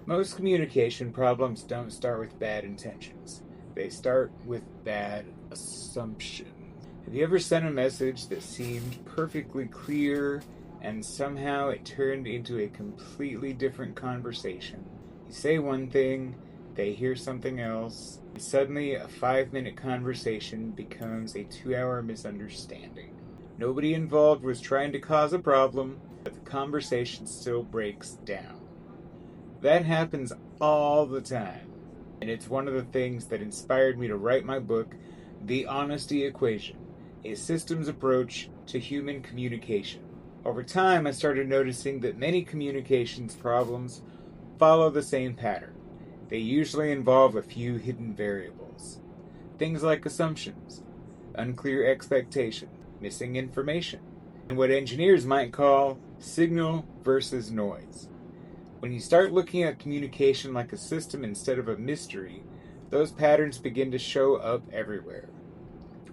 Most communication problems don't start with bad intentions. They start with bad assumptions. Have you ever sent a message that seemed perfectly clear and somehow it turned into a completely different conversation? You say one thing, they hear something else, and suddenly a 5-minute conversation becomes a 2-hour misunderstanding. Nobody involved was trying to cause a problem, but the conversation still breaks down. That happens all the time, and it's one of the things that inspired me to write my book, The Honesty Equation, a systems approach to human communication. Over time, I started noticing that many communications problems follow the same pattern. They usually involve a few hidden variables. Things like assumptions, unclear expectation, missing information, and what engineers might call signal versus noise. When you start looking at communication like a system instead of a mystery, those patterns begin to show up everywhere.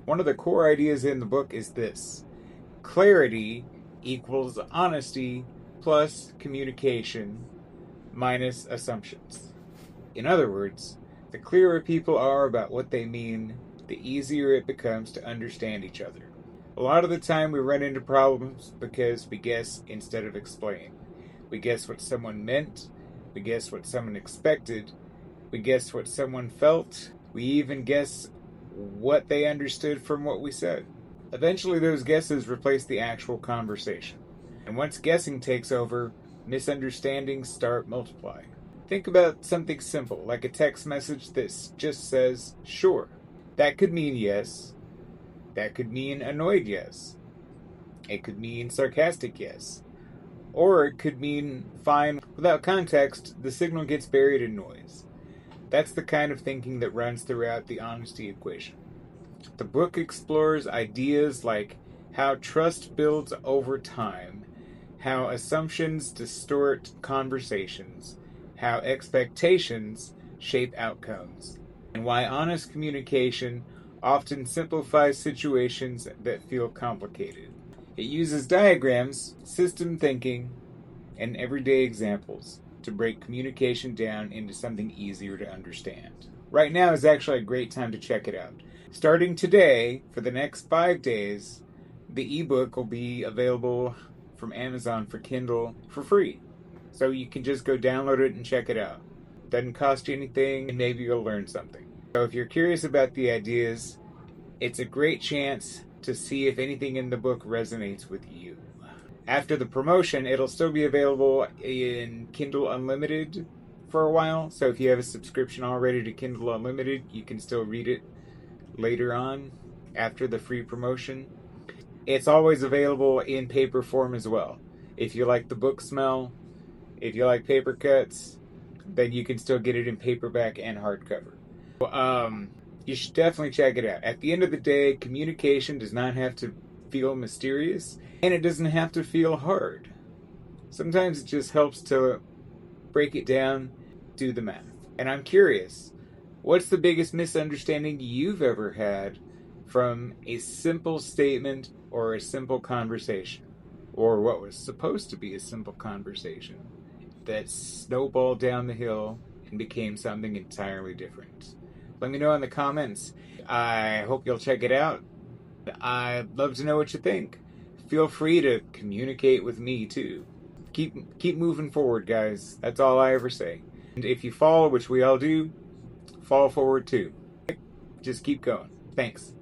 One of the core ideas in the book is this: clarity equals honesty plus communication minus assumptions. In other words, the clearer people are about what they mean, the easier it becomes to understand each other. A lot of the time we run into problems because we guess instead of explain. We guess what someone meant, we guess what someone expected, we guess what someone felt, we even guess what they understood from what we said. Eventually those guesses replace the actual conversation. And once guessing takes over, misunderstandings start multiplying. Think about something simple, like a text message that just says, sure. That could mean yes. That could mean annoyed yes. It could mean sarcastic yes. Or it could mean fine. Without context, the signal gets buried in noise. That's the kind of thinking that runs throughout the honesty equation. The book explores ideas like how trust builds over time, how assumptions distort conversations, how expectations shape outcomes, and why honest communication often simplifies situations that feel complicated. It uses diagrams, system thinking, and everyday examples to break communication down into something easier to understand. Right now is actually a great time to check it out. Starting today, for the next 5 days, the ebook will be available from Amazon for Kindle for free. So you can just go download it and check it out. Doesn't cost you anything, and maybe you'll learn something. So if you're curious about the ideas, it's a great chance to see if anything in the book resonates with you. After the promotion, it'll still be available in Kindle Unlimited for a while. So if you have a subscription already to Kindle Unlimited, you can still read it later on after the free promotion. It's always available in paper form as well. If you like the book smell, if you like paper cuts, then you can still get it in paperback and hardcover. You should definitely check it out. At the end of the day, communication does not have to feel mysterious, and it doesn't have to feel hard. Sometimes it just helps to break it down, do the math. And I'm curious, what's the biggest misunderstanding you've ever had from a simple statement or a simple conversation? Or what was supposed to be a simple conversation that snowballed down the hill and became something entirely different? Let me know in the comments. I hope you'll check it out. I'd love to know what you think. Feel free to communicate with me too. Keep moving forward, guys. That's all I ever say. And if you fall, which we all do, fall forward too. Just keep going. Thanks.